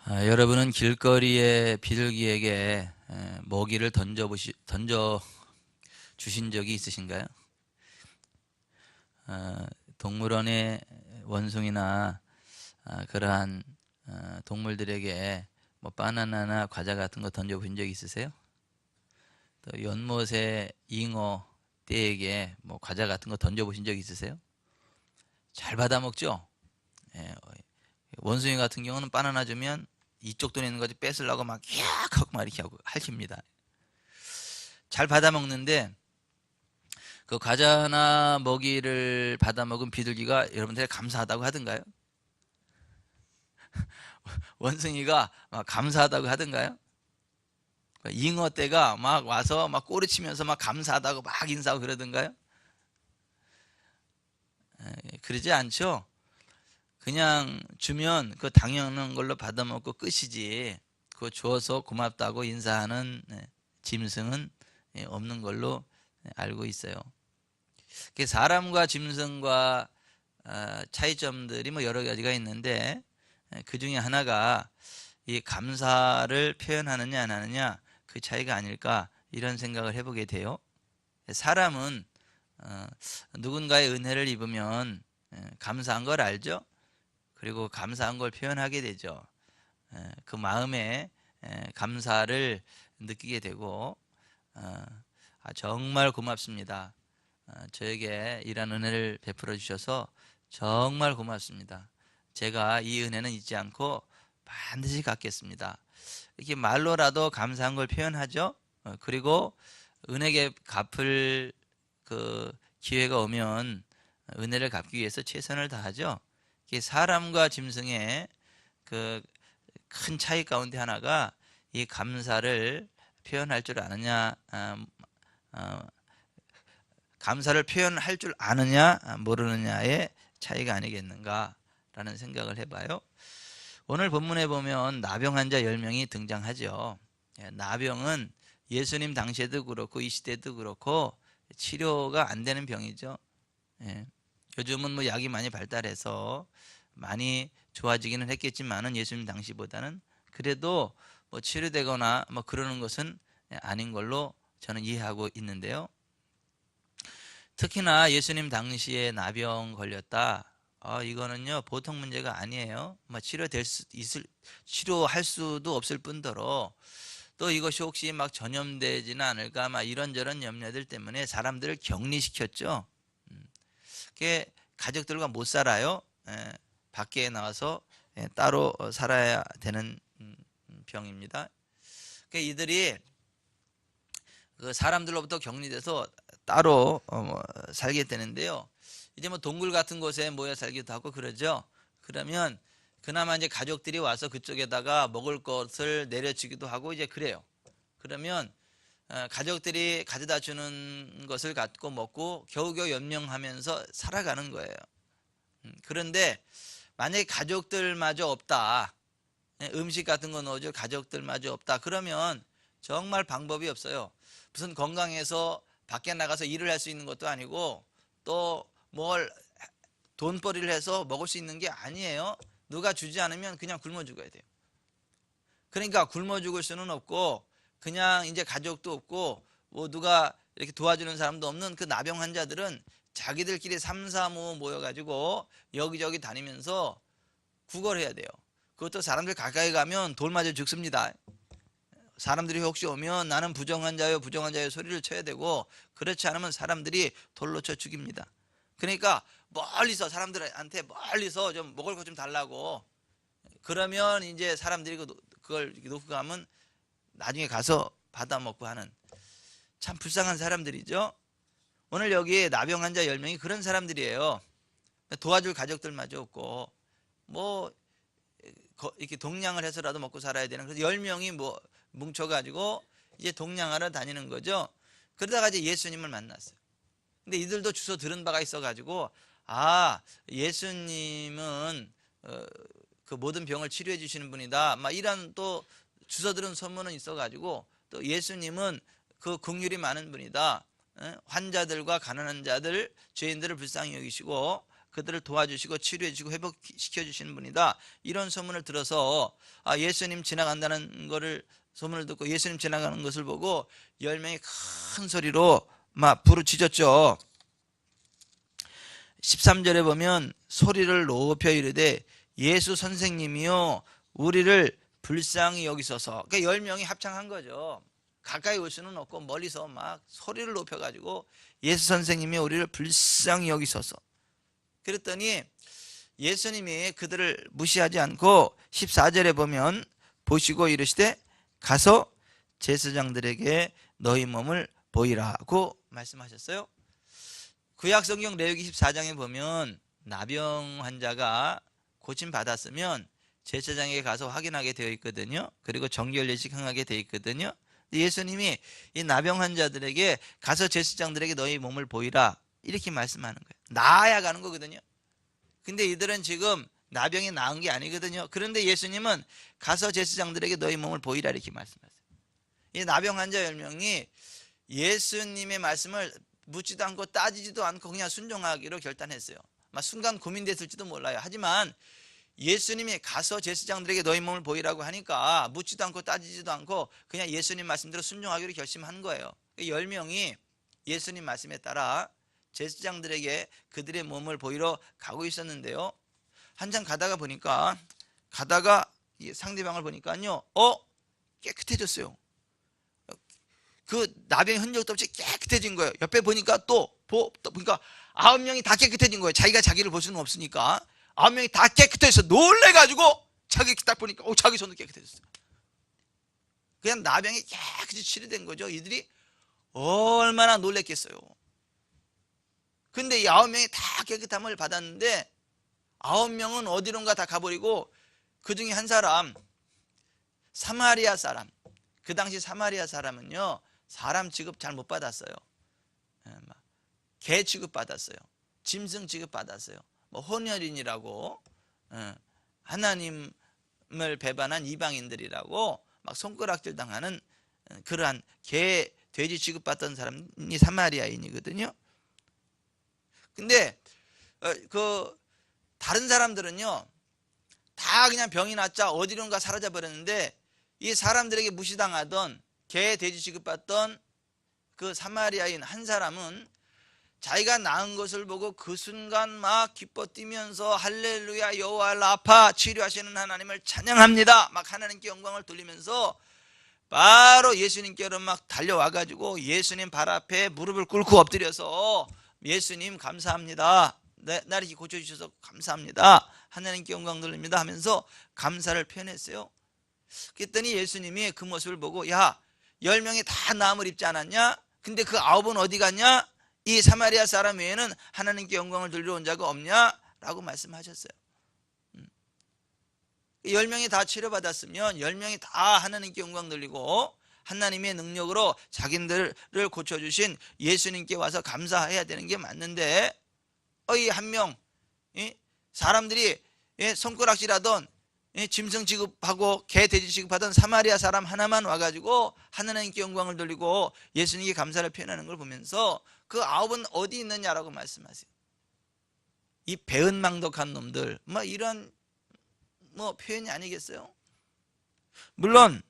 여러분은 길거리에 비둘기에게 먹이를 던져 주신 적이 있으신가요? 동물원의 원숭이나 그러한 동물들에게 뭐 바나나나 과자 같은 거 던져 본 적 있으세요? 또 연못의 잉어, 떼에게 뭐 과자 같은 거 던져 보신 적 있으세요? 잘 받아 먹죠? 예, 원숭이 같은 경우는 바나나 주면 이쪽 돈에 있는 거지 뺏으려고 막 yak 하고 막 이렇게 하고 핥힙니다. 잘 받아 먹는데 그 과자나 먹이를 받아 먹은 비둘기가 여러분들에게 감사하다고 하던가요? 원숭이가 막 감사하다고 하던가요? 잉어 떼가 막 와서 막 꼬리치면서 막 감사하다고 막 인사하고 그러던가요? 그러지 않죠. 그냥 주면 그 당연한 걸로 받아 먹고 끝이지. 그거 주어서 고맙다고 인사하는 짐승은 없는 걸로 알고 있어요. 사람과 짐승과 차이점들이 뭐 여러 가지가 있는데 그 중에 하나가 이 감사를 표현하느냐 안 하느냐 그 차이가 아닐까 이런 생각을 해보게 돼요. 사람은 누군가의 은혜를 입으면 감사한 걸 알죠. 그리고 감사한 걸 표현하게 되죠. 그 마음에 감사를 느끼게 되고 정말 고맙습니다. 저에게 이런 은혜를 베풀어 주셔서 정말 고맙습니다. 제가 이 은혜는 잊지 않고 반드시 갚겠습니다. 이렇게 말로라도 감사한 걸 표현하죠. 그리고 은혜에 갚을 그 기회가 오면 은혜를 갚기 위해서 최선을 다하죠. 사람과 짐승의 그 큰 차이 가운데 하나가 이 감사를 표현할 줄 아느냐, 감사를 표현할 줄 아느냐 모르느냐의 차이가 아니겠는가라는 생각을 해봐요. 오늘 본문에 보면 나병 환자 10명이 등장하죠. 나병은 예수님 당시에도 그렇고 이 시대도 그렇고 치료가 안 되는 병이죠. 요즘은 뭐 약이 많이 발달해서 많이 좋아지기는 했겠지만은 예수님 당시보다는 그래도 뭐 치료되거나 뭐 그러는 것은 아닌 걸로 저는 이해하고 있는데요. 특히나 예수님 당시에 나병 걸렸다. 이거는요 보통 문제가 아니에요. 뭐 치료할 수도 없을 뿐더러 또 이것이 혹시 막 전염되지는 않을까 막 이런저런 염려들 때문에 사람들을 격리시켰죠. 가족들과 못 살아요. 밖에 나와서 따로 살아야 되는 병입니다. 이들이 그 사람들로부터 격리돼서 따로 살게 되는데요. 이제 뭐 동굴 같은 곳에 모여 살기도 하고 그러죠. 그러면 그나마 이제 가족들이 와서 그쪽에다가 먹을 것을 내려주기도 하고 이제 그래요. 그러면 가족들이 가져다 주는 것을 갖고 먹고 겨우겨우 연명하면서 살아가는 거예요. 그런데 만약에 가족들마저 없다, 음식 같은 거 넣어줄 가족들마저 없다 그러면 정말 방법이 없어요. 무슨 건강해서 밖에 나가서 일을 할 수 있는 것도 아니고 또 뭘 돈벌이를 해서 먹을 수 있는 게 아니에요. 누가 주지 않으면 그냥 굶어 죽어야 돼요. 그러니까 굶어 죽을 수는 없고 그냥 이제 가족도 없고 뭐 누가 이렇게 도와주는 사람도 없는 그 나병 환자들은 자기들끼리 삼삼오오 모여가지고 여기저기 다니면서 구걸해야 돼요. 그것도 사람들 가까이 가면 돌 맞아 죽습니다. 사람들이 혹시 오면 나는 부정환자요 부정환자요 소리를 쳐야 되고 그렇지 않으면 사람들이 돌로 쳐 죽입니다. 그러니까 멀리서 사람들한테 멀리서 좀 먹을 것 좀 달라고 그러면 이제 사람들이 그걸 놓고 가면 나중에 가서 받아 먹고 하는 참 불쌍한 사람들이죠. 오늘 여기 나병 환자 10명이 그런 사람들이에요. 도와줄 가족들마저 없고 뭐 이렇게 동냥을 해서라도 먹고 살아야 되는 그래서 10명이 뭐 뭉쳐가지고 이제 동냥하러 다니는 거죠. 그러다가 이제 예수님을 만났어요. 근데 이들도 주소 들은 바가 있어가지고 예수님은 그 모든 병을 치료해 주시는 분이다. 막 이런 또 주소 들은 소문은 있어가지고 또 예수님은 그 긍휼이 많은 분이다. 환자들과 가난한 자들, 죄인들을 불쌍히 여기시고 그들을 도와주시고 치료해주고 회복시켜주시는 분이다. 이런 소문을 들어서 예수님 지나간다는 거를 소문을 듣고 예수님 지나가는 것을 보고 10명이 큰 소리로 막 부르짖었죠. 13절에 보면 소리를 높여 이르되 예수 선생님이요 우리를 불쌍히 여기소서. 그러니까 10명이 합창한 거죠. 가까이 올 수는 없고 멀리서 막 소리를 높여가지고 예수 선생님이 우리를 불쌍히 여기소서. 그랬더니 예수님이 그들을 무시하지 않고 14절에 보면 보시고 이르시되 가서 제사장들에게 너희 몸을 보이라고 말씀하셨어요. 구약성경 레위기 14장에 보면 나병 환자가 고침받았으면 제사장에게 가서 확인하게 되어 있거든요. 그리고 정결 예식 행하게 되어 있거든요. 예수님이 이 나병 환자들에게 가서 제사장들에게 너희 몸을 보이라 이렇게 말씀하는 거예요. 나아야 가는 거거든요. 근데 이들은 지금 나병이 나은 게 아니거든요. 그런데 예수님은 가서 제사장들에게 너희 몸을 보이라 이렇게 말씀하세요. 이 나병 환자 10명이 예수님의 말씀을 묻지도 않고 따지지도 않고 그냥 순종하기로 결단했어요. 순간 고민됐을지도 몰라요. 하지만 예수님이 가서 제사장들에게 너희 몸을 보이라고 하니까 묻지도 않고 따지지도 않고 그냥 예수님 말씀대로 순종하기로 결심한 거예요. 10명이 예수님 말씀에 따라 제사장들에게 그들의 몸을 보이러 가고 있었는데요. 한참 가다가 보니까 상대방을 보니까요. 깨끗해졌어요. 그 나병의 흔적도 없이 깨끗해진 거예요. 옆에 보니까 또 보니까 9명이 다 깨끗해진 거예요. 자기가 자기를 볼 수는 없으니까 9명이 다 깨끗해서 놀래가지고 자기 딱 보니까 자기 손도 깨끗해졌어요. 그냥 나병이 깨끗이 치료된 거죠. 이들이 얼마나 놀랬겠어요. 근데 이 9명이 다 깨끗함을 받았는데 9명은 어디론가 다 가버리고 그 중에 한 사람, 사마리아 사람, 그 당시 사마리아 사람은요 사람 취급 잘 못 받았어요. 개 취급 받았어요. 짐승 취급 받았어요. 혼혈인이라고, 하나님을 배반한 이방인들이라고 막 손가락질 당하는 그러한 개, 돼지 취급받던 사람이 사마리아인이거든요. 근데 다른 사람들은요 다 그냥 병이 났자 어디론가 사라져 버렸는데 이 사람들에게 무시당하던 개, 돼지 취급받던 그 사마리아인 한 사람은 자기가 나은 것을 보고 그 순간 막 기뻐 뛰면서 할렐루야 여호와 라파 치료하시는 하나님을 찬양합니다. 막 하나님께 영광을 돌리면서 바로 예수님께로 막 달려와가지고 예수님 발 앞에 무릎을 꿇고 엎드려서 예수님 감사합니다. 나를 이렇게 고쳐주셔서 감사합니다. 하나님께 영광 돌립니다 하면서 감사를 표현했어요. 그랬더니 예수님이 그 모습을 보고 야 10명이 다 나음을 입지 않았냐? 근데 그 9은 어디 갔냐? 이 사마리아 사람 외에는 하나님께 영광을 돌리러 온 자가 없냐? 라고 말씀하셨어요. 10명이 다 치료받았으면 10명이 다 하나님께 영광 돌리고 하나님의 능력으로 자기들을 고쳐주신 예수님께 와서 감사해야 되는 게 맞는데 이 한 명 사람들이 손가락질하던 짐승 취급하고 개, 돼지 취급하던 사마리아 사람 하나만 와가지고 하나님께 영광을 돌리고 예수님께 감사를 표현하는 걸 보면서 그 9은 어디 있느냐라고 말씀하세요. 이 배은망덕한 놈들 이런 표현이 아니겠어요? 물론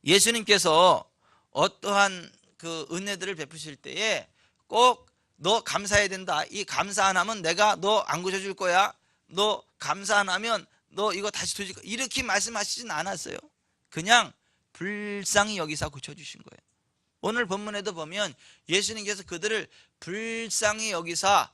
예수님께서 어떠한 그 은혜들을 베푸실 때에 꼭 너 감사해야 된다. 이 감사 안 하면 내가 너 안 고쳐줄 거야. 너 감사 안 하면 너 이거 다시 도질 거야. 이렇게 말씀하시진 않았어요. 그냥 불쌍히 여기사 고쳐주신 거예요. 오늘 본문에도 보면 예수님께서 그들을 불쌍히 여기사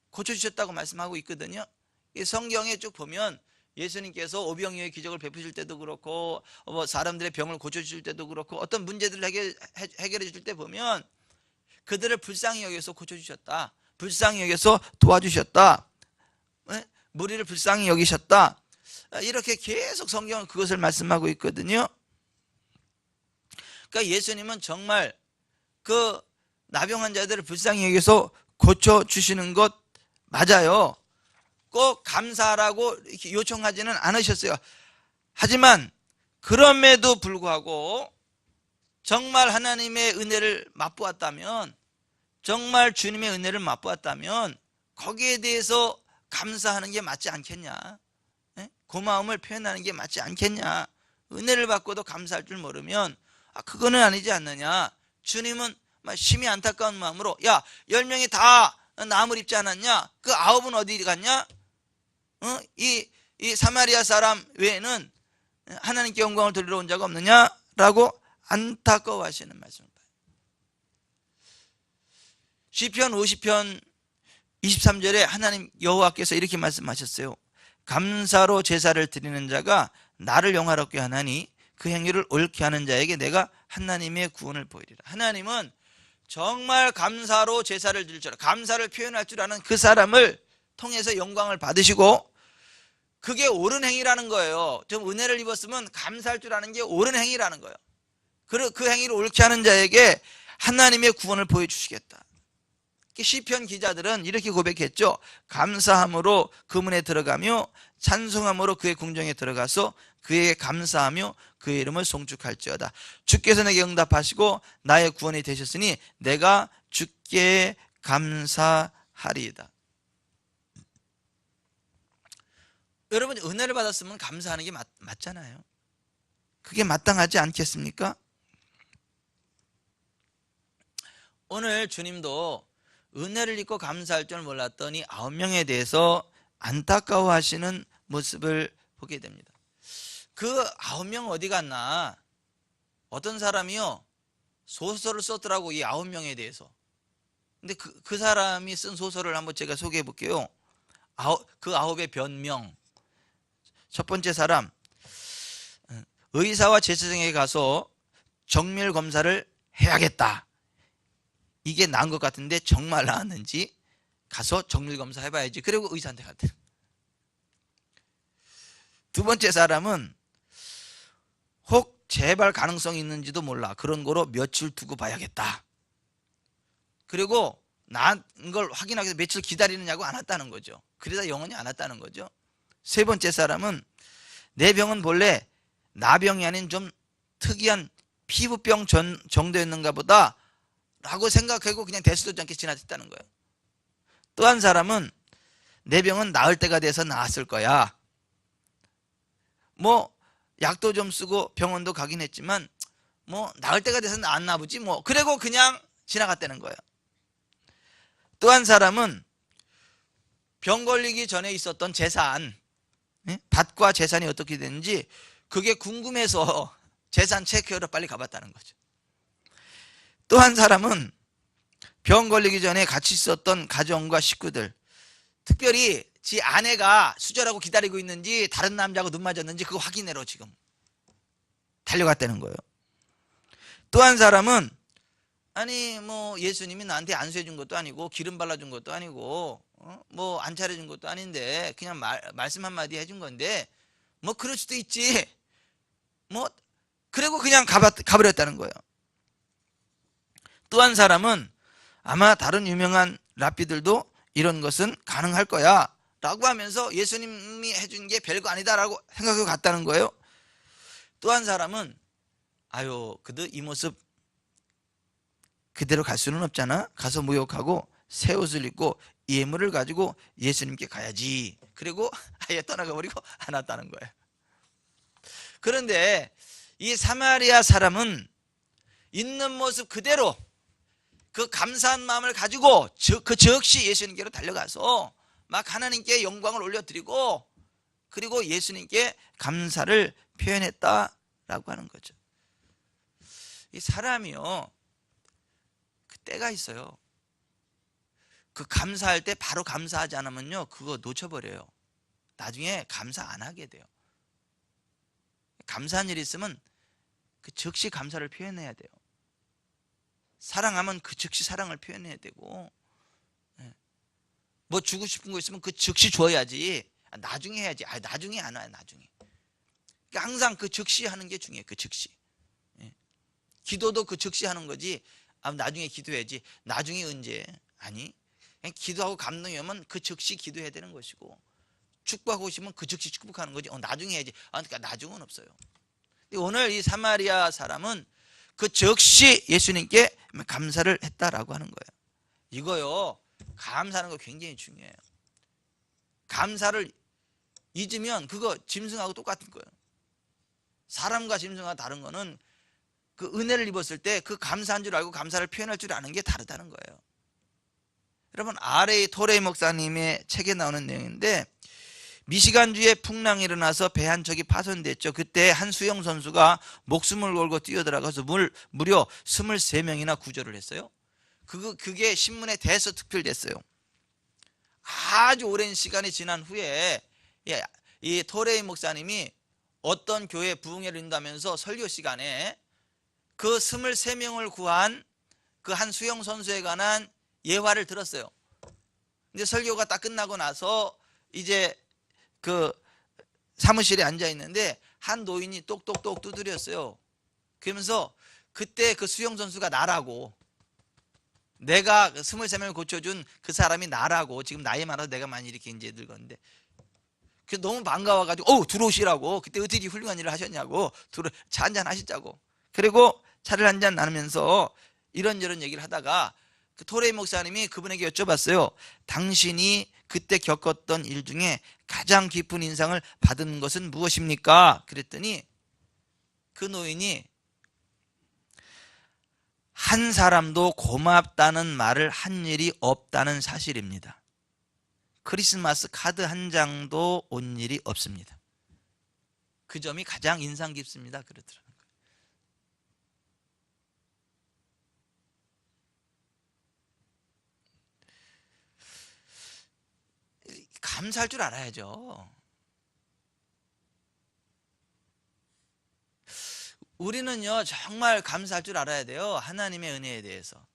고쳐주셨다고 말씀하고 있거든요. 이 성경에 쭉 보면 예수님께서 오병이어의 기적을 베푸실 때도 그렇고 사람들의 병을 고쳐주실 때도 그렇고 어떤 문제들을 해결해 주실 때 보면 그들을 불쌍히 여겨서 고쳐주셨다. 불쌍히 여겨서 도와주셨다. 무리를 불쌍히 여기셨다. 이렇게 계속 성경은 그것을 말씀하고 있거든요. 그러니까 예수님은 정말 그 나병 환자들을 불쌍히 여겨서 고쳐주시는 것 맞아요. 꼭 감사하라고 이렇게 요청하지는 않으셨어요. 하지만 그럼에도 불구하고 정말 하나님의 은혜를 맛보았다면 정말 주님의 은혜를 맛보았다면 거기에 대해서 감사하는 게 맞지 않겠냐? 예? 고마움을 표현하는 게 맞지 않겠냐? 은혜를 받고도 감사할 줄 모르면 그거는 아니지 않느냐? 주님은 심히 안타까운 마음으로, 야, 10명이 다 나무를 입지 않았냐? 그 9은 어디 갔냐? 이 사마리아 사람 외에는 하나님께 영광을 돌리러 온 자가 없느냐? 라고 안타까워하시는 말씀입니다. 시편 50편 23절에 하나님 여호와께서 이렇게 말씀하셨어요. 감사로 제사를 드리는 자가 나를 영화롭게 하나니 그 행위를 옳게 하는 자에게 내가 하나님의 구원을 보이리라. 하나님은 정말 감사로 제사를 드릴 줄, 감사를 표현할 줄 아는 그 사람을 통해서 영광을 받으시고, 그게 옳은 행위라는 거예요. 좀 은혜를 입었으면 감사할 줄 아는 게 옳은 행위라는 거예요. 그 행위를 옳게 하는 자에게 하나님의 구원을 보여주시겠다. 시편 기자들은 이렇게 고백했죠. 감사함으로 그 문에 들어가며 찬송함으로 그의 궁정에 들어가서 그에게 감사하며 그의 이름을 송축할지어다. 주께서 내게 응답하시고 나의 구원이 되셨으니 내가 주께 감사하리이다. 여러분, 은혜를 받았으면 감사하는 게 맞잖아요. 그게 마땅하지 않겠습니까? 오늘 주님도 은혜를 입고 감사할 줄 몰랐더니 9명에 대해서 안타까워하시는 모습을 보게 됩니다. 그 9명 어디 갔나? 어떤 사람이요, 소설을 썼더라고, 이 9명에 대해서. 근데 그 사람이 쓴 소설을 한번 제가 소개해 볼게요. 그 9의 변명. 첫 번째 사람, 의사와 제사장에게 가서 정밀 검사를 해야겠다. 이게 나은 것 같은데 정말 나았는지 가서 정밀 검사 해봐야지. 그리고 의사한테 갔대. 두 번째 사람은 혹 재발 가능성이 있는지도 몰라. 그런 거로 며칠 두고 봐야겠다. 그리고 나은 걸 확인하기 위해서 며칠 기다리느냐고 안 왔다는 거죠. 그러다 영원히 안 왔다는 거죠. 세 번째 사람은 내 병은 본래 나병이 아닌 좀 특이한 피부병 정도였는가 보다 라고 생각하고 그냥 대수롭지 않게 지나쳤다는 거예요. 또 한 사람은 내 병은 나을 때가 돼서 나았을 거야. 뭐 약도 좀 쓰고 병원도 가긴 했지만 뭐 나을 때가 돼서 나았나 보지 뭐. 그리고 그냥 지나갔다는 거예요. 또 한 사람은 병 걸리기 전에 있었던 재산, 밭과 재산이 어떻게 되는지 그게 궁금해서 재산 체크하러 빨리 가봤다는 거죠. 또 한 사람은 병 걸리기 전에 같이 있었던 가정과 식구들, 특별히 지 아내가 수절하고 기다리고 있는지 다른 남자하고 눈 맞았는지 그거 확인하러 지금 달려갔다는 거예요. 또 한 사람은 아니 뭐 예수님이 나한테 안수해 준 것도 아니고 기름 발라준 것도 아니고 뭐 안 차려준 것도 아닌데 그냥 말씀 한마디 해준 건데 뭐 그럴 수도 있지 뭐 그리고 그냥 가버렸다는 거예요. 또 한 사람은 아마 다른 유명한 랍비들도 이런 것은 가능할 거야 라고 하면서 예수님이 해준 게 별거 아니다 라고 생각하고 갔다는 거예요. 또 한 사람은 아유 그래도 이 모습 그대로 갈 수는 없잖아. 가서 모욕하고 새 옷을 입고 예물을 가지고 예수님께 가야지. 그리고 아예 떠나가 버리고 안 왔다는 거예요. 그런데 이 사마리아 사람은 있는 모습 그대로 그 감사한 마음을 가지고 그 즉시 예수님께로 달려가서 막 하나님께 영광을 올려드리고 그리고 예수님께 감사를 표현했다라고 하는 거죠. 이 사람이요 그 때가 있어요. 그 감사할 때 바로 감사하지 않으면요 그거 놓쳐버려요. 나중에 감사 안 하게 돼요. 감사한 일이 있으면 그 즉시 감사를 표현해야 돼요. 사랑하면 그 즉시 사랑을 표현해야 되고 뭐 주고 싶은 거 있으면 그 즉시 줘야지. 나중에 해야지. 나중에 안 와요. 나중에. 그러니까 항상 그 즉시 하는 게 중요해요. 그 즉시. 기도도 그 즉시 하는 거지. 나중에 기도해야지. 나중에 언제? 아니. 그냥 기도하고 감동이 오면 그 즉시 기도해야 되는 것이고 축복하고 싶으면 그 즉시 축복하는 거지. 나중에 해야지. 그러니까 나중은 없어요. 근데 오늘 이 사마리아 사람은 그 즉시 예수님께 감사를 했다라고 하는 거예요. 이거요 감사하는 거 굉장히 중요해요. 감사를 잊으면 그거 짐승하고 똑같은 거예요. 사람과 짐승과 다른 거는 그 은혜를 입었을 때 그 감사한 줄 알고 감사를 표현할 줄 아는 게 다르다는 거예요. 여러분, R.A. 토레이 목사님의 책에 나오는 내용인데, 미시간주에 풍랑이 일어나서 배 한 척이 파손됐죠. 그때 한 수영 선수가 목숨을 걸고 뛰어들어가서 무려 23명이나 구조를 했어요. 그게 신문에 대서특필됐어요. 아주 오랜 시간이 지난 후에 이 토레이 목사님이 어떤 교회 부흥회를 인도하면서 설교 시간에 그 23명을 구한 그 한 수영 선수에 관한 예화를 들었어요. 근데 설교가 딱 끝나고 나서 이제 그 사무실에 앉아 있는데 한 노인이 똑똑똑 두드렸어요. 그러면서 그때 그 수영 선수가 나라고, 내가 23명을 고쳐준 그 사람이 나라고, 지금 나이 많아서 내가 많이 이렇게 이제 늙었는데, 그래서 너무 반가워가지고 들어오시라고, 그때 어떻게 훌륭한 일을 하셨냐고, 차 한잔 하시자고. 그리고 차를 한잔 나누면서 이런저런 얘기를 하다가 그 토레이 목사님이 그분에게 여쭤봤어요. 당신이 그때 겪었던 일 중에 가장 깊은 인상을 받은 것은 무엇입니까? 그랬더니 그 노인이 한 사람도 고맙다는 말을 한 일이 없다는 사실입니다. 크리스마스 카드 한 장도 온 일이 없습니다. 그 점이 가장 인상 깊습니다. 그러더라고요. 감사할 줄 알아야죠. 우리는요, 정말 감사할 줄 알아야 돼요. 하나님의 은혜에 대해서.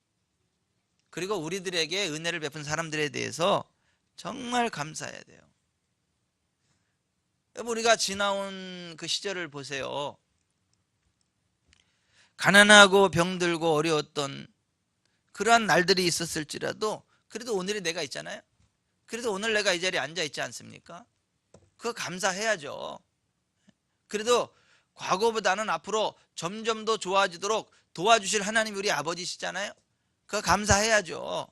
그리고 우리들에게 은혜를 베푼 사람들에 대해서 정말 감사해야 돼요. 우리가 지나온 그 시절을 보세요. 가난하고 병들고 어려웠던 그러한 날들이 있었을지라도 그래도 오늘의 내가 있잖아요. 그래도 오늘 내가 이 자리에 앉아 있지 않습니까? 그거 감사해야죠. 그래도 과거보다는 앞으로 점점 더 좋아지도록 도와주실 하나님 우리 아버지시잖아요. 그거 감사해야죠.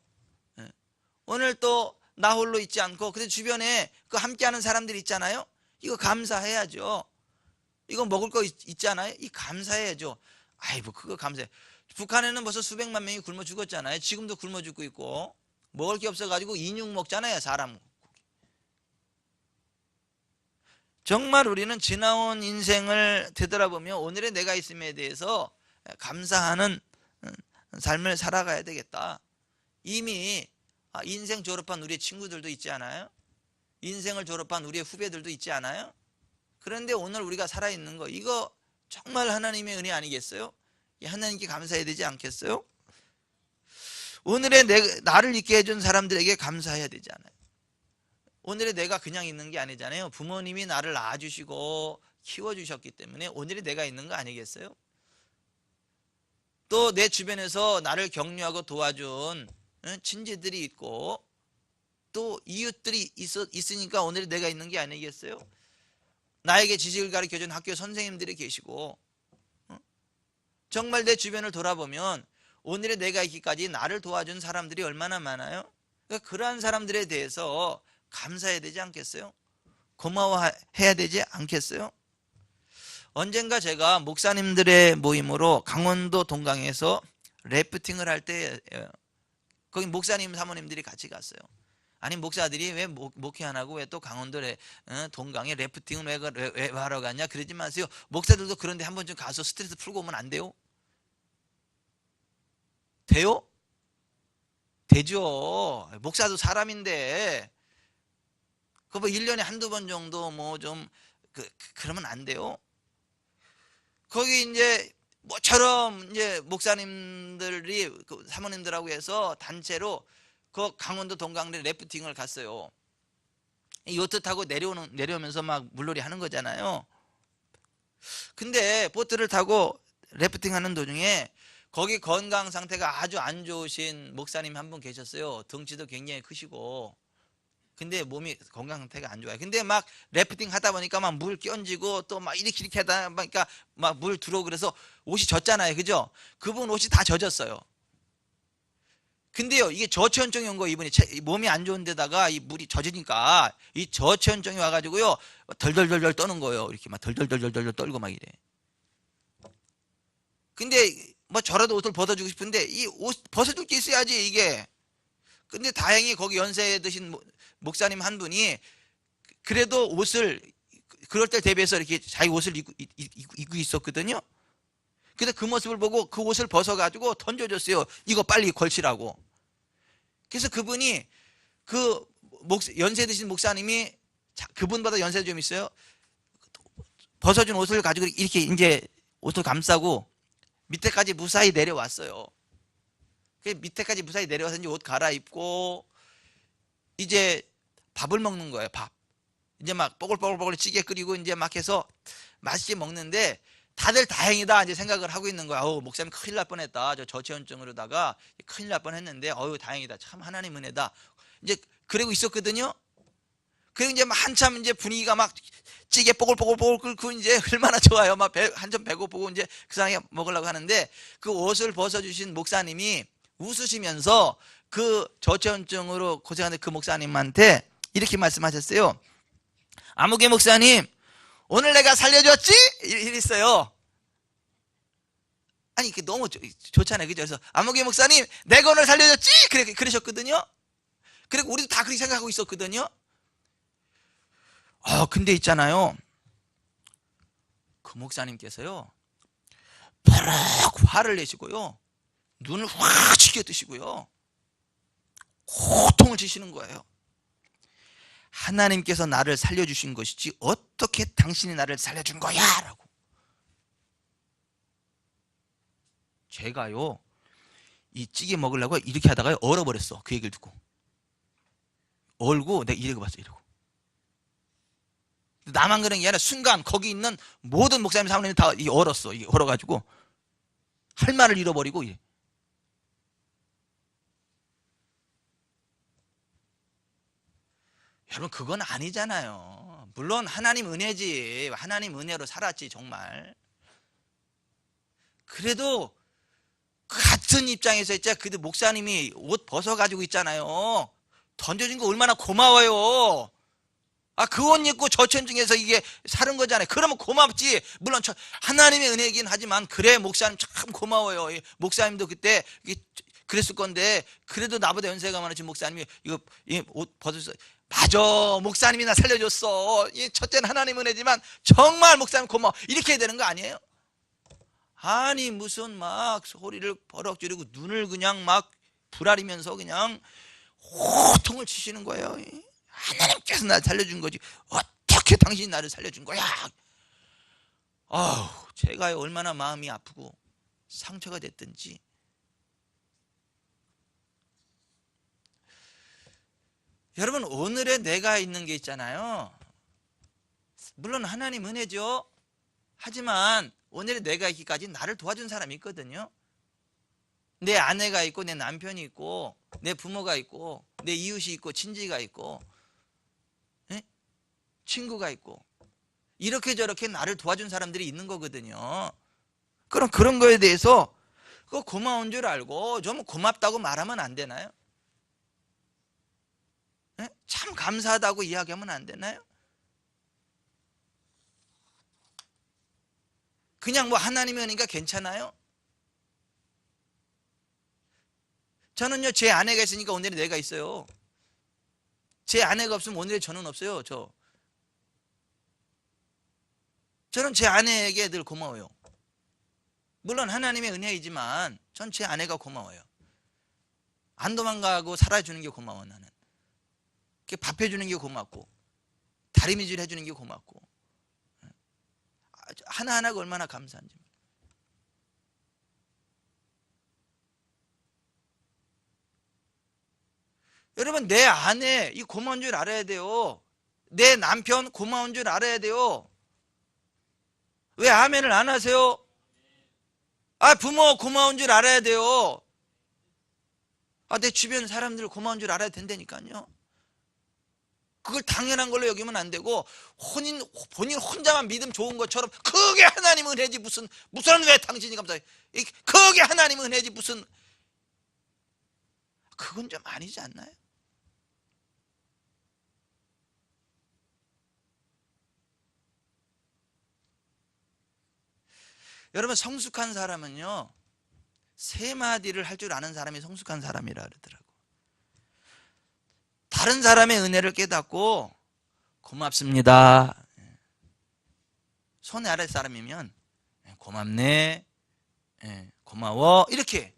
오늘 또 나 홀로 있지 않고 그래도 주변에 그 함께하는 사람들이 있잖아요. 이거 감사해야죠. 이거 먹을 거 있잖아요. 이 감사해야죠. 아이고 그거 감사해. 북한에는 벌써 수백만 명이 굶어 죽었잖아요. 지금도 굶어 죽고 있고 먹을 게 없어가지고 인육 먹잖아요. 사람. 정말 우리는 지나온 인생을 되돌아보며 오늘의 내가 있음에 대해서 감사하는 삶을 살아가야 되겠다. 이미 인생 졸업한 우리의 친구들도 있지 않아요? 인생을 졸업한 우리의 후배들도 있지 않아요? 그런데 오늘 우리가 살아있는 거, 이거 정말 하나님의 은혜 아니겠어요? 하나님께 감사해야 되지 않겠어요? 오늘의 나를 있게 해준 사람들에게 감사해야 되지 않아요? 오늘의 내가 그냥 있는 게 아니잖아요. 부모님이 나를 낳아주시고 키워주셨기 때문에 오늘의 내가 있는 거 아니겠어요? 또 내 주변에서 나를 격려하고 도와준 친지들이 있고 또 이웃들이 있으니까 오늘의 내가 있는 게 아니겠어요? 나에게 지식을 가르쳐준 학교 선생님들이 계시고 정말 내 주변을 돌아보면 오늘의 내가 있기까지 나를 도와준 사람들이 얼마나 많아요? 그러니까 그러한 사람들에 대해서 감사해야 되지 않겠어요? 고마워해야 되지 않겠어요? 언젠가 제가 목사님들의 모임으로 강원도 동강에서 래프팅을 할 때 거기 목사님 사모님들이 같이 갔어요. 아니 목사들이 왜 목회 안 하고 왜 또 강원도 동강에 래프팅을 왜 하러 갔냐 그러지 마세요. 목사들도 그런데 한 번쯤 가서 스트레스 풀고 오면 안 돼요? 돼요? 되죠. 목사도 사람인데 그거 뭐 1년에 한두 번 정도 뭐 좀 그러면 안 돼요. 거기 이제 뭐처럼 이제 목사님들이 그 사모님들하고 해서 단체로 그 강원도 동강대 래프팅을 갔어요. 요트 타고 내려오면서 막 물놀이 하는 거잖아요. 근데 보트를 타고 래프팅 하는 도중에 거기 건강 상태가 아주 안 좋으신 목사님 한 분 계셨어요. 덩치도 굉장히 크시고. 근데 몸이 건강 상태가 안 좋아요. 근데 막 래프팅 하다 보니까 막 물 끼얹고 또 막 이렇게 하다 보니까 막 물 들어오고 그래서 옷이 젖잖아요. 그죠? 그분 옷이 다 젖었어요. 근데요, 이게 저체온증이 온 거, 이분이 몸이 안 좋은 데다가 이 물이 젖으니까 이 저체온증이 와가지고요, 덜덜덜덜 떠는 거예요. 이렇게 막 덜덜덜덜덜 떨고 막 이래. 근데 뭐 저라도 옷을 벗어주고 싶은데 이 옷 벗어줄 게 있어야지 이게. 근데 다행히 거기 연세 드신 목사님 한 분이 그래도 옷을 그럴 때 대비해서 이렇게 자기 옷을 입고 있었거든요. 근데 그 모습을 보고 그 옷을 벗어가지고 던져줬어요. 이거 빨리 걸치라고. 그래서 그분이 그 연세 드신 목사님이 그분보다 연세 좀 있어요. 벗어준 옷을 가지고 이렇게 이제 옷을 감싸고 밑에까지 무사히 내려왔어요. 그 밑에까지 무사히 내려와서 이제 옷 갈아입고 이제 밥을 먹는 거예요. 밥. 이제 막 뽀글뽀글뽀글 찌개 끓이고 이제 막 해서 맛있게 먹는데 다들 다행이다 이제 생각을 하고 있는 거야. 목사님 큰일 날 뻔했다. 저 저체온증으로다가 큰일 날 뻔했는데 다행이다. 참 하나님 은혜다. 이제 그러고 있었거든요. 그리고 이제 막 한참 이제 분위기가 막 찌개 뽀글뽀글뽀글 끓고 이제 얼마나 좋아요. 막 한참 배고프고 이제 그 상황에 먹으려고 하는데 그 옷을 벗어주신 목사님이 웃으시면서 그 저체온증으로 고생하는 그 목사님한테 이렇게 말씀하셨어요. 아무개 목사님, 오늘 내가 살려줬지? 이랬어요. 아니, 그 너무 좋잖아요. 그죠? 그래서 아무개 목사님, 내가 오늘 살려줬지? 그러셨거든요. 그리고 우리도 다 그렇게 생각하고 있었거든요. 근데 있잖아요. 그 목사님께서요, 버럭 화를 내시고요. 눈을 확 치켜뜨시고요. 고통을 지시는 거예요. 하나님께서 나를 살려주신 것이지 어떻게 당신이 나를 살려준 거야? 라고. 제가요, 이 찌개 먹으려고 이렇게 하다가 얼어버렸어. 그 얘기를 듣고. 얼고 내가 이러고 봤어. 이러고. 나만 그런 게 아니라 순간 거기 있는 모든 목사님 사모님이 다 얼었어. 이게 얼어가지고 할 말을 잃어버리고 이래. 여러분, 그건 아니잖아요. 물론 하나님 은혜지. 하나님 은혜로 살았지 정말. 그래도 같은 입장에서 있자. 그래도 목사님이 옷 벗어가지고 있잖아요. 던져준 거 얼마나 고마워요. 그 옷 입고 저체온증에서 이게 사는 거잖아요. 그러면 고맙지. 물론 하나님의 은혜이긴 하지만 그래, 목사님 참 고마워요. 목사님도 그때 그랬을 건데 그래도 나보다 연세가 많으신 목사님이 이거 옷 벗어서 맞아, 목사님이 나 살려줬어. 첫째는 하나님 은혜지만 정말 목사님 고마워. 이렇게 해야 되는 거 아니에요? 아니, 무슨 막 소리를 버럭 지르고 눈을 그냥 막 부라리면서 그냥 호통을 치시는 거예요. 하나님께서 나를 살려준 거지 어떻게 당신이 나를 살려준 거야? 제가 얼마나 마음이 아프고 상처가 됐든지. 여러분, 오늘의 내가 있는 게 있잖아요. 물론 하나님 은혜죠. 하지만 오늘의 내가 있기까지 나를 도와준 사람이 있거든요. 내 아내가 있고 내 남편이 있고 내 부모가 있고 내 이웃이 있고 친지가 있고 친구가 있고 이렇게 저렇게 나를 도와준 사람들이 있는 거거든요. 그럼 그런 거에 대해서 그거 고마운 줄 알고 좀 고맙다고 말하면 안 되나요? 참 감사하다고 이야기하면 안 되나요? 그냥 뭐 하나님이 은혜니까 괜찮아요? 저는요, 제 아내가 있으니까 오늘의 내가 있어요. 제 아내가 없으면 오늘의 저는 없어요. 저는 제 아내에게 늘 고마워요. 물론 하나님의 은혜이지만 전 제 아내가 고마워요. 안 도망가고 살아주는 게 고마워. 나는 밥 해주는 게 고맙고 다리미질 해주는 게 고맙고 하나하나가 얼마나 감사한지. 여러분, 내 아내 이 고마운 줄 알아야 돼요. 내 남편 고마운 줄 알아야 돼요. 왜 아멘을 안 하세요? 부모 고마운 줄 알아야 돼요. 내 주변 사람들 고마운 줄 알아야 된다니까요. 그걸 당연한 걸로 여기면 안 되고 본인 혼자만 믿음 좋은 것처럼 그게 하나님 은혜지 무슨 왜 당신이 감사해. 그게 하나님 은혜지 무슨. 그건 좀 아니지 않나요? 여러분, 성숙한 사람은요, 세 마디를 할 줄 아는 사람이 성숙한 사람이라 그러더라고. 다른 사람의 은혜를 깨닫고 고맙습니다. 손 아래 사람이면 고맙네, 고마워, 이렇게.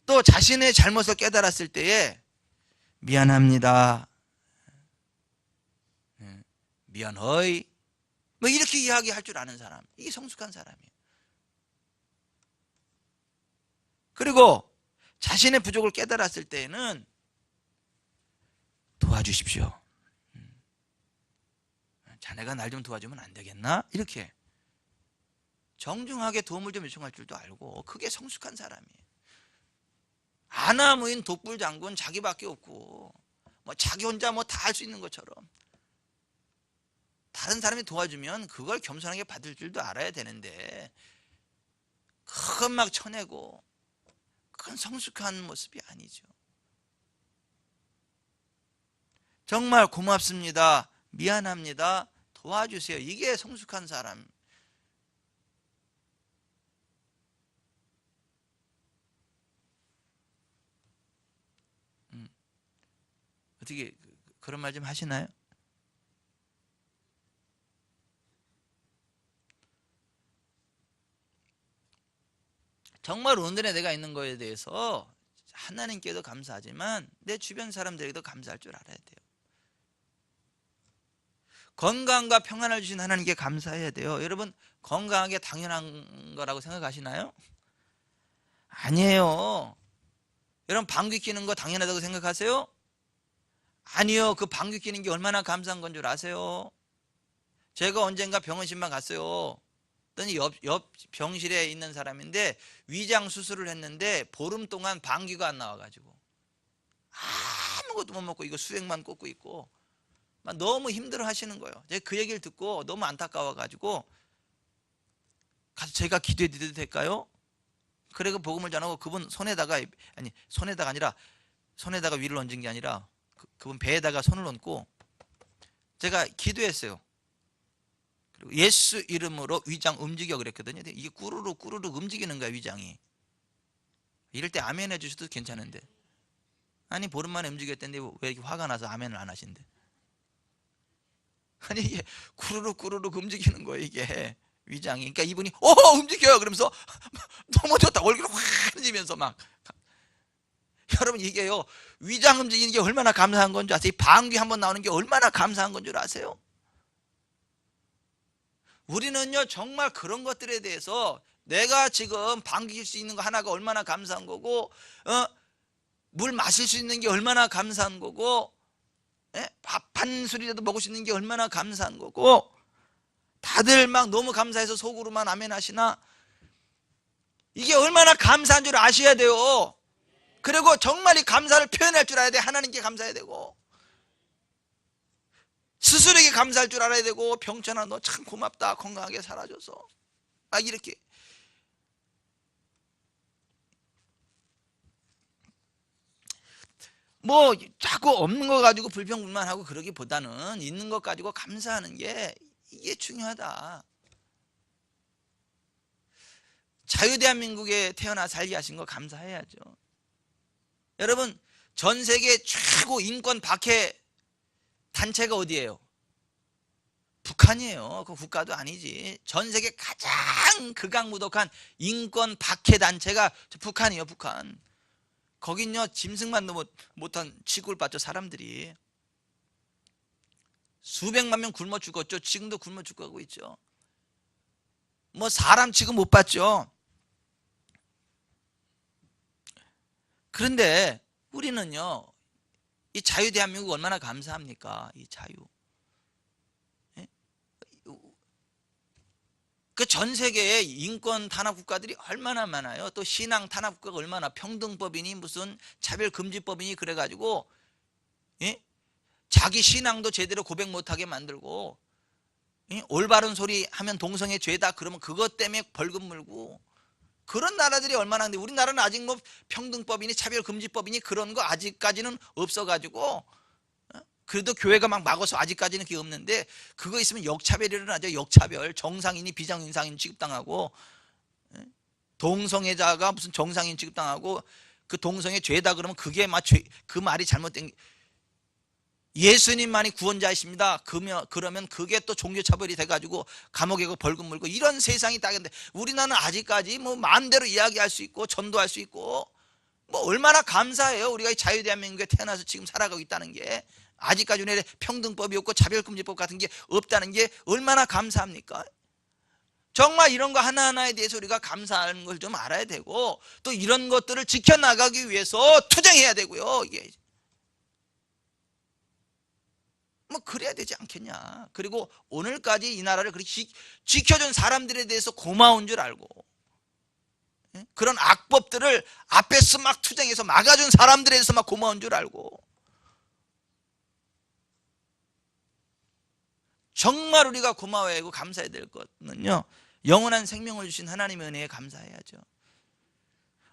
또 자신의 잘못을 깨달았을 때에 미안합니다, 미안허이, 뭐 이렇게 이야기할 줄 아는 사람, 이게 성숙한 사람이에요. 그리고 자신의 부족을 깨달았을 때에는 도와주십시오, 자네가 날 좀 도와주면 안 되겠나? 이렇게 정중하게 도움을 좀 요청할 줄도 알고, 그게 성숙한 사람이에요. 아나무인 독불장군 자기밖에 없고 뭐 자기 혼자 뭐 다 할 수 있는 것처럼 다른 사람이 도와주면 그걸 겸손하게 받을 줄도 알아야 되는데, 그건 막 쳐내고, 그건 성숙한 모습이 아니죠. 정말 고맙습니다, 미안합니다, 도와주세요, 이게 성숙한 사람. 어떻게 그런 말 좀 하시나요? 정말 오늘의 내가 있는 거에 대해서 하나님께도 감사하지만 내 주변 사람들에게도 감사할 줄 알아야 돼요. 건강과 평안을 주신 하나님께 감사해야 돼요. 여러분, 건강하게 당연한 거라고 생각하시나요? 아니에요. 여러분, 방귀 뀌는 거 당연하다고 생각하세요? 아니요. 그 방귀 뀌는 게 얼마나 감사한 건 줄 아세요? 제가 언젠가 병원실만 갔어요. 그랬더니 옆 병실에 있는 사람인데 위장 수술을 했는데 보름 동안 방귀가 안 나와가지고 아무것도 못 먹고 이거 수액만 꽂고 있고 막 너무 힘들어 하시는 거예요. 제가 그 얘기를 듣고 너무 안타까워가지고 가서 제가 기도해 드려도 될까요? 그리고 복음을 전하고 그분 손에다가, 아니 손에다가 아니라 손에다가 위를 얹은 게 아니라 그분 배에다가 손을 얹고 제가 기도했어요. 그리고 예수 이름으로 위장 움직여 그랬거든요. 이게 꾸르륵 꾸르륵 움직이는 거야, 위장이. 이럴 때 아멘 해주셔도 괜찮은데, 아니 보름 만에 움직였던데 왜 이렇게 화가 나서 아멘을 안 하신대? 아니 이게 꾸르륵 꾸르륵 움직이는 거예요, 이게 위장이. 그러니까 이분이 움직여요 그러면서 너무 좋다 얼굴이 환해지면서 막. 여러분, 이게요, 위장 움직이는 게 얼마나 감사한 건 줄 아세요? 방귀 한번 나오는 게 얼마나 감사한 건 줄 아세요? 우리는요, 정말 그런 것들에 대해서 내가 지금 방귀 낄 수 있는 거 하나가 얼마나 감사한 거고, 물 마실 수 있는 게 얼마나 감사한 거고, 밥 한 술이라도 먹을 수 있는 게 얼마나 감사한 거고, 다들 막 너무 감사해서 속으로만 아멘 하시나? 이게 얼마나 감사한 줄 아셔야 돼요. 그리고 정말 이 감사를 표현할 줄 알아야 돼. 하나님께 감사해야 되고, 스스로에게 감사할 줄 알아야 되고, 병천아 너 참 고맙다, 건강하게 살아줘서, 막 이렇게. 뭐 자꾸 없는 거 가지고 불평불만하고 그러기보다는 있는 것 가지고 감사하는 게, 이게 중요하다. 자유대한민국에 태어나 살게 하신 거 감사해야죠. 여러분, 전 세계 최고 인권 박해 단체가 어디예요? 북한이에요. 그 국가도 아니지. 전 세계 가장 극악무독한 인권 박해 단체가 북한이에요, 북한. 거긴요, 짐승만도 못한 취급을 받죠, 사람들이. 수백만 명 굶어 죽었죠. 지금도 굶어 죽고 있죠. 뭐 사람 취급 못 받죠. 그런데 우리는요, 이 자유 대한민국 얼마나 감사합니까? 이 자유. 그 전 세계의 인권 탄압 국가들이 얼마나 많아요. 또 신앙 탄압 국가가 얼마나, 평등법이니 무슨 차별금지법이니 그래가지고, 자기 신앙도 제대로 고백 못하게 만들고, 올바른 소리 하면 동성애 죄다 그러면 그것 때문에 벌금 물고, 그런 나라들이 얼마나 있는데 우리나라는 아직 뭐 평등법이니 차별금지법이니 그런 거 아직까지는 없어가지고, 그래도 교회가 막 막아서 아직까지는 그게 없는데, 그거 있으면 역차별이 일어나죠. 역차별. 정상인이 비정상인 취급당하고, 동성애자가 무슨 정상인 취급당하고, 그 동성애 죄다 그러면 그게 막 그 말이 잘못된, 예수님만이 구원자이십니다 그러면 그게 또 종교차별이 돼가지고 감옥에 가고 벌금 물고 이런 세상이 딱인데, 우리나라는 아직까지 뭐 마음대로 이야기할 수 있고 전도할 수 있고, 뭐 얼마나 감사해요. 우리가 이 자유대한민국에 태어나서 지금 살아가고 있다는 게, 아직까지 우리나라에 평등법이 없고 차별금지법 같은 게 없다는 게 얼마나 감사합니까? 정말 이런 거 하나하나에 대해서 우리가 감사하는 걸 좀 알아야 되고, 또 이런 것들을 지켜나가기 위해서 투쟁해야 되고요. 이게 뭐 그래야 되지 않겠냐. 그리고 오늘까지 이 나라를 그렇게 지켜준 사람들에 대해서 고마운 줄 알고, 그런 악법들을 앞에서 막 투쟁해서 막아준 사람들에 대해서 막 고마운 줄 알고, 정말 우리가 고마워야 하고 감사해야 될 것은요, 영원한 생명을 주신 하나님의 은혜에 감사해야죠.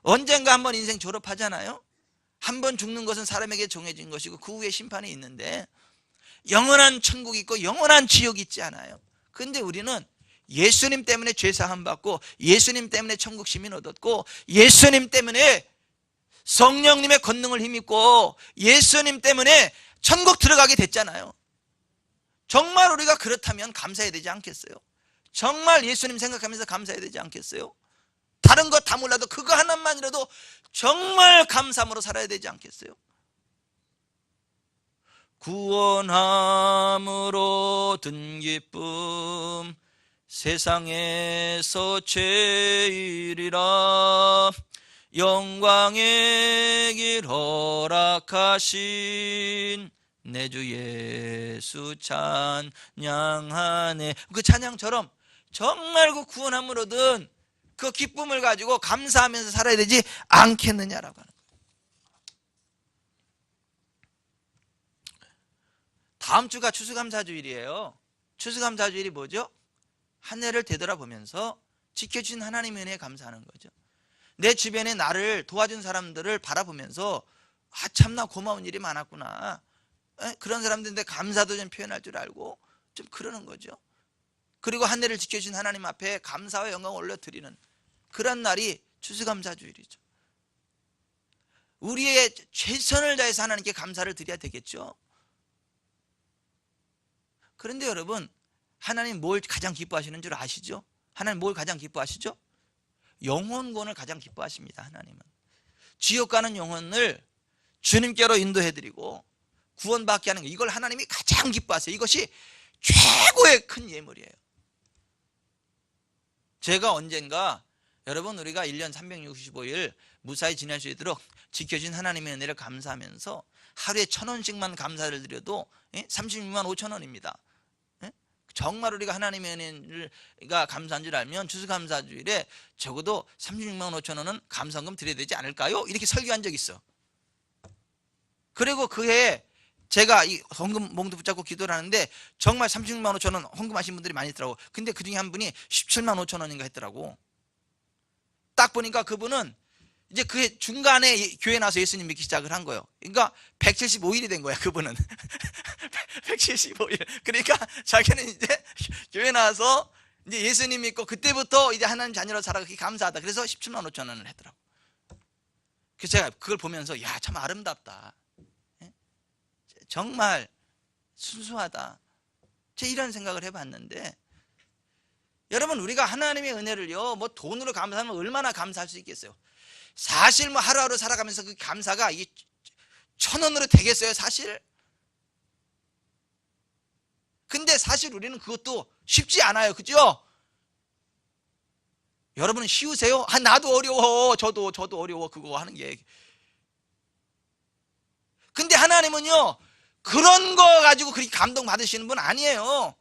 언젠가 한번 인생 졸업하잖아요. 한번 죽는 것은 사람에게 정해진 것이고 그 후에 심판이 있는데, 영원한 천국이 있고 영원한 지옥이 있지 않아요. 근데 우리는 예수님 때문에 죄사함 받고, 예수님 때문에 천국 시민 얻었고, 예수님 때문에 성령님의 권능을 힘입고, 예수님 때문에 천국 들어가게 됐잖아요. 정말 우리가 그렇다면 감사해야 되지 않겠어요? 정말 예수님 생각하면서 감사해야 되지 않겠어요? 다른 것 다 몰라도 그거 하나만이라도 정말 감사함으로 살아야 되지 않겠어요? 구원함으로 든 기쁨 세상에서 제일이라, 영광의 길 허락하신 내 주 예수 찬양하네. 그 찬양처럼 정말 그 구원함으로 든 그 기쁨을 가지고 감사하면서 살아야 되지 않겠느냐라고 하는 거예요. 다음 주가 추수감사주일이에요. 추수감사주일이 뭐죠? 한 해를 되돌아보면서 지켜주신 하나님의 은혜에 감사하는 거죠. 내 주변에 나를 도와준 사람들을 바라보면서, 아 참나 고마운 일이 많았구나, 그런 사람들인데 감사도 좀 표현할 줄 알고 좀 그러는 거죠. 그리고 한 해를 지켜주신 하나님 앞에 감사와 영광을 올려드리는 그런 날이 추수감사주일이죠. 우리의 최선을 다해서 하나님께 감사를 드려야 되겠죠. 그런데 여러분, 하나님 뭘 가장 기뻐하시는 줄 아시죠? 하나님 뭘 가장 기뻐하시죠? 영혼권을 가장 기뻐하십니다. 하나님은 지옥 가는 영혼을 주님께로 인도해드리고 구원받게 하는 거, 이걸 하나님이 가장 기뻐하세요. 이것이 최고의 큰 예물이에요. 제가 언젠가, 여러분 우리가 1년 365일 무사히 지낼 수 있도록 지켜준 하나님의 은혜를 감사하면서 하루에 1,000원씩만 감사를 드려도 36만 5천 원입니다. 정말 우리가 하나님의 은혜가 감사한 줄 알면 추수감사주일에 적어도 36만 5천 원은 감사헌금 드려야 되지 않을까요? 이렇게 설교한 적이 있어. 그리고 그 해에 제가 이 헌금 몽도 붙잡고 기도를 하는데 정말 36만 5천 원 헌금하신 분들이 많이 있더라고. 근데 그 중에 한 분이 17만 5천 원인가 했더라고. 딱 보니까 그분은 이제 그 중간에 교회 나와서 예수님 믿기 시작을 한 거예요. 그러니까 175일이 된 거야, 그분은. 175일. 그러니까 자기는 이제 교회 나와서 이제 예수님 믿고 그때부터 이제 하나님 자녀로 살아가기 감사하다. 그래서 17만 5천 원을 했더라고. 그래서 제가 그걸 보면서, 야, 참 아름답다. 정말 순수하다. 제가 이런 생각을 해봤는데, 여러분 우리가 하나님의 은혜를요, 뭐 돈으로 감사하면 얼마나 감사할 수 있겠어요? 사실 뭐 하루하루 살아가면서 그 감사가 이게 1,000원으로 되겠어요, 사실? 근데 사실 우리는 그것도 쉽지 않아요, 그죠? 여러분은 쉬우세요? 아, 나도 어려워. 저도 어려워, 그거 하는 게. 근데 하나님은요, 그런 거 가지고 그렇게 감동 받으시는 분 아니에요.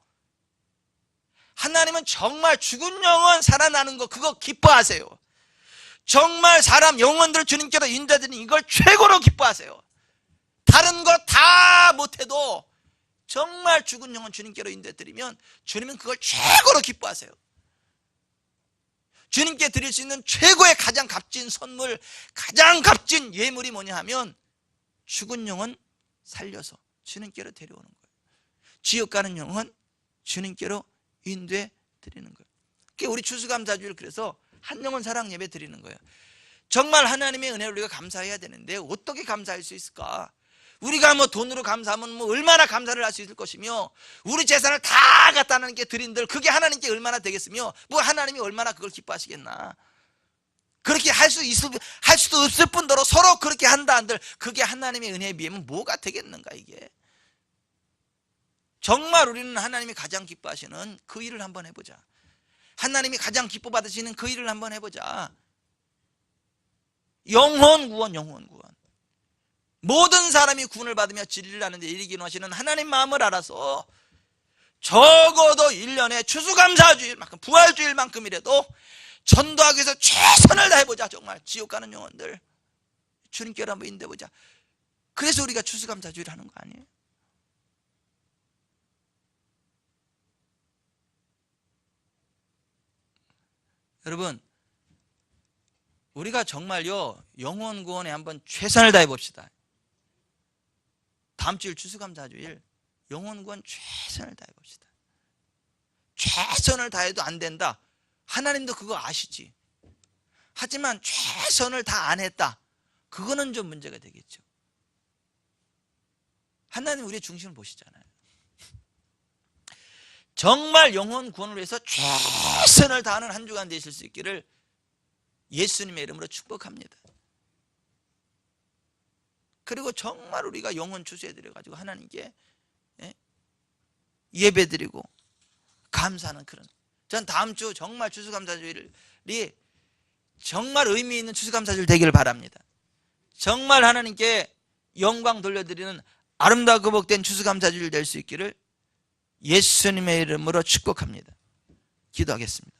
하나님은 정말 죽은 영혼 살아나는 거, 그거 기뻐하세요. 정말 사람 영혼들 주님께로 인도해드리는 이걸 최고로 기뻐하세요. 다른 거 다 못해도 정말 죽은 영혼 주님께로 인도해드리면 주님은 그걸 최고로 기뻐하세요. 주님께 드릴 수 있는 최고의 가장 값진 선물, 가장 값진 예물이 뭐냐 하면 죽은 영혼 살려서 주님께로 데려오는 거예요. 지옥 가는 영혼 주님께로 인도해 드리는 거예요. 그게 우리 추수감사주일, 그래서 한 영혼 사랑 예배 드리는 거예요. 정말 하나님의 은혜를 우리가 감사해야 되는데 어떻게 감사할 수 있을까? 우리가 뭐 돈으로 감사하면 뭐 얼마나 감사를 할 수 있을 것이며, 우리 재산을 다 갖다 하나님께 드린들 그게 하나님께 얼마나 되겠으며, 뭐 하나님이 얼마나 그걸 기뻐하시겠나. 그렇게 할 수도 없을 뿐더러 서로 그렇게 한다 한들 그게 하나님의 은혜에 비하면 뭐가 되겠는가. 이게 정말 우리는 하나님이 가장 기뻐하시는 그 일을 한번 해보자. 하나님이 가장 기뻐 받으시는 그 일을 한번 해보자. 영혼 구원, 영혼 구원. 모든 사람이 구원을 받으며 진리를 아는 데 이르기는 하시는 하나님 마음을 알아서 적어도 1년에 추수감사주일만큼, 부활주일만큼이라도 전도하기 위해서 최선을 다해보자. 정말 지옥 가는 영혼들 주님께로 한번 인도해보자. 그래서 우리가 추수감사주일 하는 거 아니에요? 여러분, 우리가 정말요 영혼 구원에 한번 최선을 다해 봅시다. 다음 주일 추수감사주일 영혼 구원 최선을 다해 봅시다. 최선을 다해도 안 된다, 하나님도 그거 아시지. 하지만 최선을 다 안 했다, 그거는 좀 문제가 되겠죠. 하나님 우리의 중심을 보시잖아요. 정말 영혼 구원을 위해서 최선을 다하는 한 주간 되실 수 있기를 예수님의 이름으로 축복합니다. 그리고 정말 우리가 영혼 추수해드려가지고 하나님께 예배드리고 감사하는 그런, 전 다음 주 정말 추수감사주일이 정말 의미 있는 추수감사주일 되기를 바랍니다. 정말 하나님께 영광 돌려드리는 아름다고 복된 추수감사주일 될 수 있기를 예수님의 이름으로 축복합니다. 기도하겠습니다.